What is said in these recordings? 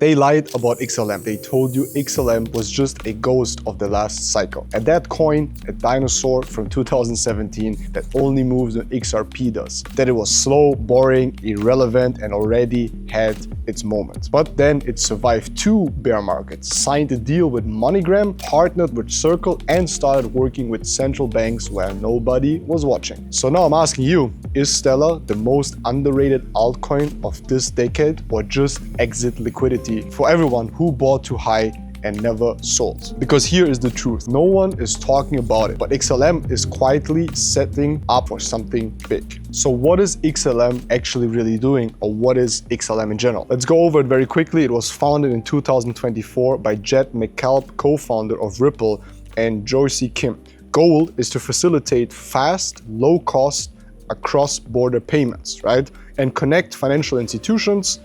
They lied about XLM. They told you XLM was just a ghost of the last cycle. And that coin, a dinosaur from 2017 that only moves when XRP does. That it was slow, boring, irrelevant, and already had its moments. But then it survived 2 bear markets, signed a deal with MoneyGram, partnered with Circle, and started working with central banks where nobody was watching. So now I'm asking you, is Stellar the most underrated altcoin of this decade, or just exit liquidity for everyone who bought too high and never sold? Because here is the truth. No one is talking about it, but XLM is quietly setting up for something big. So what is XLM actually really doing, or what is XLM in general? Let's go over it very quickly. It was founded in 2024 by Jed McCaleb, co-founder of Ripple, and Joyce Kim. Goal is to facilitate fast, low-cost, across-border payments, right? And connect financial institutions,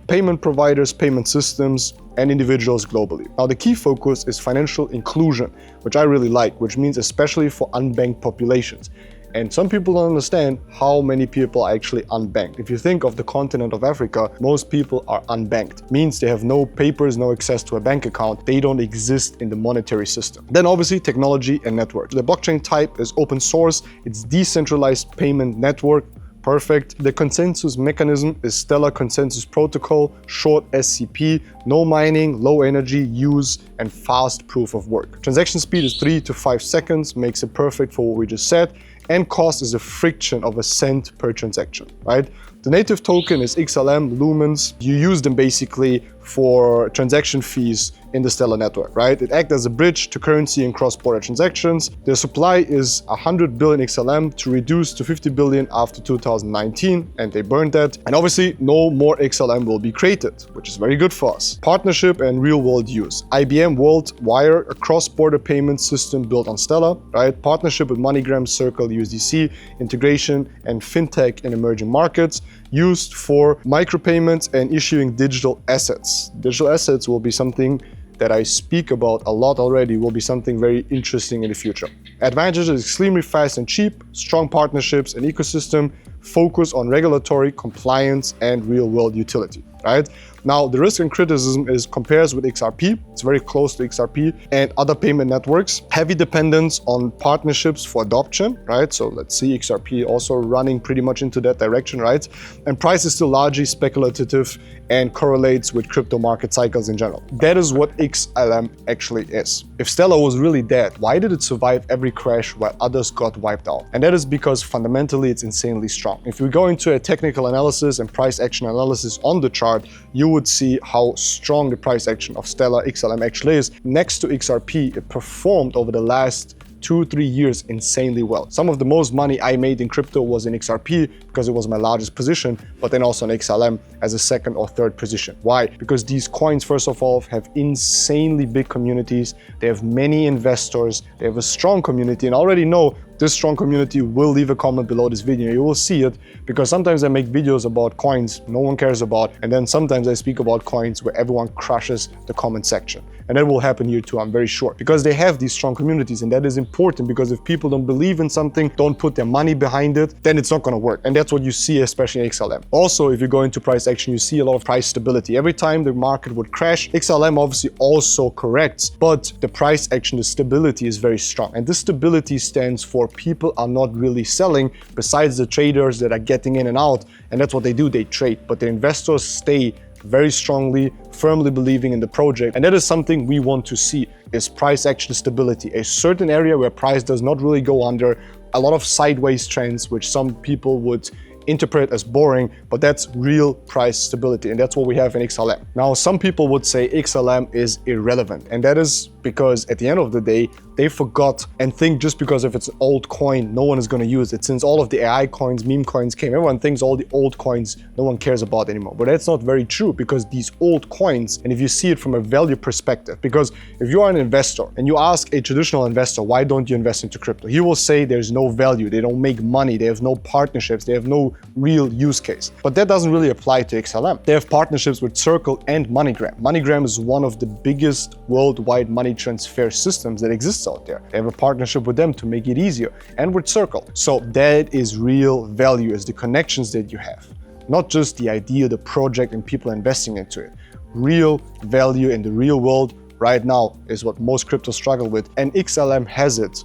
payment providers, payment systems, and individuals globally. Now, the key focus is financial inclusion, which I really like, which means especially for unbanked populations. And some people don't understand how many people are actually unbanked. If you think of the continent of Africa, most people are unbanked. Means they have no papers, no access to a bank account. They don't exist in the monetary system. Then obviously technology and network. The blockchain type is open source. It's decentralized payment network. Perfect. The consensus mechanism is Stellar Consensus Protocol, short SCP, no mining, low energy use, and fast proof of work. Transaction speed is 3 to 5 seconds, makes it perfect for what we just said, and cost is a friction of a cent per transaction, right? The native token is XLM Lumens. You use them basically for transaction fees in the Stellar network, right? It acts as a bridge to currency and cross-border transactions. The supply is 100 billion XLM to reduce to 50 billion after 2019, and they burned that. And obviously, no more XLM will be created, which is very good for us. Partnership and real-world use. IBM World Wire, a cross-border payment system built on Stellar, right? Partnership with MoneyGram, Circle, USDC, integration, and fintech in emerging markets, used for micropayments and issuing digital assets. Digital assets will be something that I speak about a lot already, will be something very interesting in the future. Advantages is extremely fast and cheap, strong partnerships and ecosystem, focus on regulatory compliance and real-world utility, right? Now, the risk and criticism is compares with XRP. It's very close to XRP and other payment networks. Heavy dependence on partnerships for adoption, right? So let's see XRP also running pretty much into that direction, right? And price is still largely speculative and correlates with crypto market cycles in general. That is what XLM actually is. If Stellar was really dead, why did it survive every crash while others got wiped out? And that is because fundamentally it's insanely strong. If we go into a technical analysis and price action analysis on the chart, you would see how strong the price action of Stellar XLM actually is. Next to XRP, it performed over the last 2-3 years insanely well. Some of the most money I made in crypto was in XRP because it was my largest position, but then also in XLM as a second or third position. Why? Because these coins, first of all, have insanely big communities. They have many investors. They have a strong community, and I already know this strong community will leave a comment below this video. You will see it, because sometimes I make videos about coins no one cares about, and then sometimes I speak about coins where everyone crushes the comment section. And that will happen here too, I'm very sure, because they have these strong communities, and that is important, because if people don't believe in something, don't put their money behind it, then it's not gonna work. And that's what you see, especially in XLM. Also, if you go into price action, you see a lot of price stability. Every time the market would crash, XLM obviously also corrects, but the price action, the stability is very strong. And this stability stands for people are not really selling, besides the traders that are getting in and out, and that's what they do, they trade. But the investors stay very strongly, firmly believing in the project, and that is something we want to see, is price action stability, a certain area where price does not really go under, a lot of sideways trends, which some people would interpret as boring, but that's real price stability, and that's what we have in XLM. Now, some people would say XLM is irrelevant, and that is because at the end of the day, they forgot and think just because if it's an old coin, no one is going to use it. Since all of the AI coins, meme coins came, everyone thinks all the old coins no one cares about anymore. But that's not very true, because these old coins, and if you see it from a value perspective, because if you are an investor and you ask a traditional investor, why don't you invest into crypto? He will say there's no value, they don't make money, they have no partnerships, they have no real use case. But that doesn't really apply to XLM. They have partnerships with Circle and MoneyGram. MoneyGram is one of the biggest worldwide money transfer systems that exists out there. They have a partnership with them to make it easier, and with Circle. So that is real value, is the connections that you have. Not just the idea, the project, and people investing into it. real value in the real world right now is what most cryptos struggle with, and XLM has it,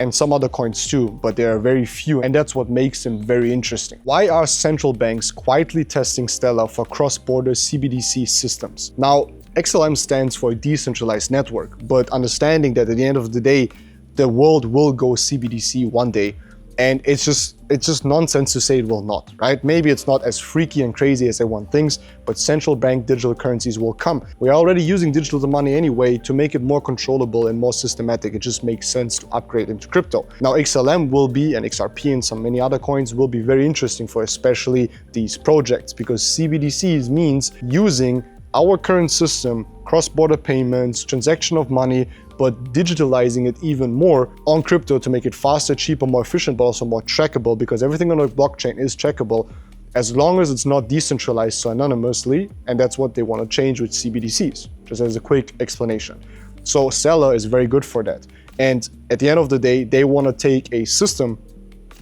and some other coins too, but there are very few, and that's what makes them very interesting. Why are central banks quietly testing Stellar for cross-border CBDC systems? Now, XLM stands for a decentralized network, but understanding that at the end of the day, the world will go CBDC one day, and it's just nonsense to say it will not, right? Maybe it's not as freaky and crazy as everyone thinks, but central bank digital currencies will come. We're already using digital money anyway. To make it more controllable and more systematic, it just makes sense to upgrade into crypto. Now XLM will be, and XRP and some many other coins will be very interesting for especially these projects, because CBDCs means using our current system, cross-border payments, transaction of money, but digitalizing it even more on crypto to make it faster, cheaper, more efficient, but also more trackable, because everything on the blockchain is trackable as long as it's not decentralized so anonymously, and that's what they want to change with CBDCs, just as a quick explanation. So Stellar is very good for that. And at the end of the day, they want to take a system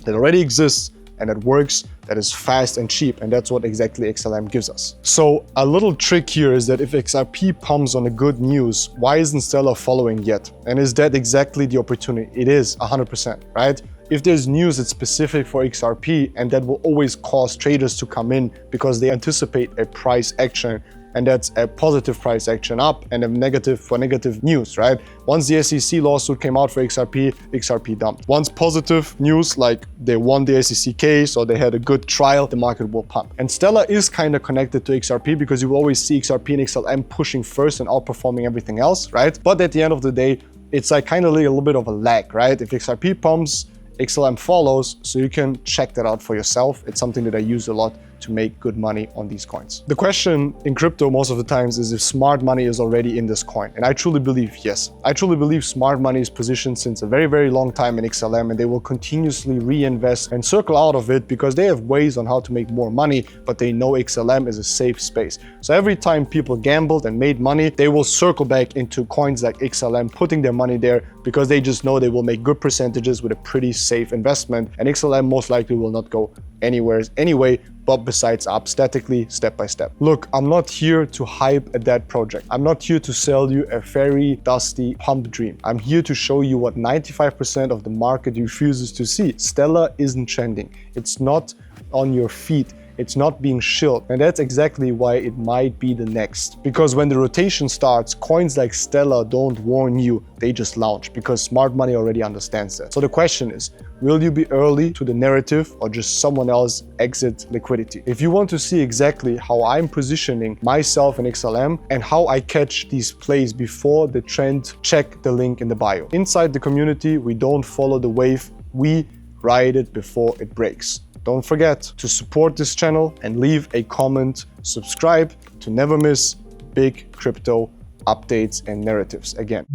that already exists and that works, that is fast and cheap, and that's what exactly XLM gives us. So a little trick here is that if XRP pumps on the good news, why isn't Stellar following yet? And is that exactly the opportunity? It is 100%, right? If there's news that's specific for XRP, and that will always cause traders to come in because they anticipate a price action, and that's a positive price action up and a negative for negative news, right? Once the SEC lawsuit came out for XRP, XRP dumped. Once positive news, like they won the SEC case or they had a good trial, the market will pump. And Stellar is kind of connected to XRP because you always see XRP and XLM pushing first and outperforming everything else, right? But at the end of the day, it's like kind of like a little bit of a lag, right? If XRP pumps, XLM follows, so you can check that out for yourself. It's something that I use a lot to make good money on these coins. The question in crypto most of the times is if smart money is already in this coin. And I truly believe yes. I truly believe smart money is positioned since a very, very long time in XLM, and they will continuously reinvest and circle out of it because they have ways on how to make more money, but they know XLM is a safe space. So every time people gambled and made money, they will circle back into coins like XLM, putting their money there because they just know they will make good percentages with a pretty safe investment. And XLM most likely will not go anywhere anyway, but besides up statically, step by step. Look, I'm not here to hype at that project. I'm not here to sell you a fairy dusty pump dream. I'm here to show you what 95% of the market refuses to see. Stellar isn't trending. It's not on your feet. It's not being shilled. And that's exactly why it might be the next. Because when the rotation starts, coins like Stellar don't warn you, they just launch because smart money already understands that. So the question is, will you be early to the narrative or just someone else exit liquidity? If you want to see exactly how I'm positioning myself in XLM and how I catch these plays before the trend, check the link in the bio. Inside the community, we don't follow the wave, we ride it before it breaks. Don't forget to support this channel and leave a comment, subscribe to never miss big crypto updates and narratives again.